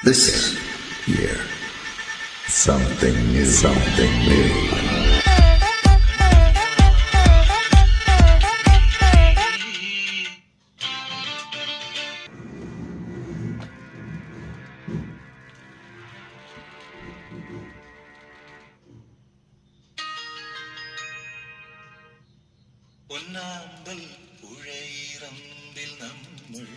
Listen here. Something new, something new. പൊന്നാമ്പൽ പുഴയിറമ്പിൽ നമ്മൾ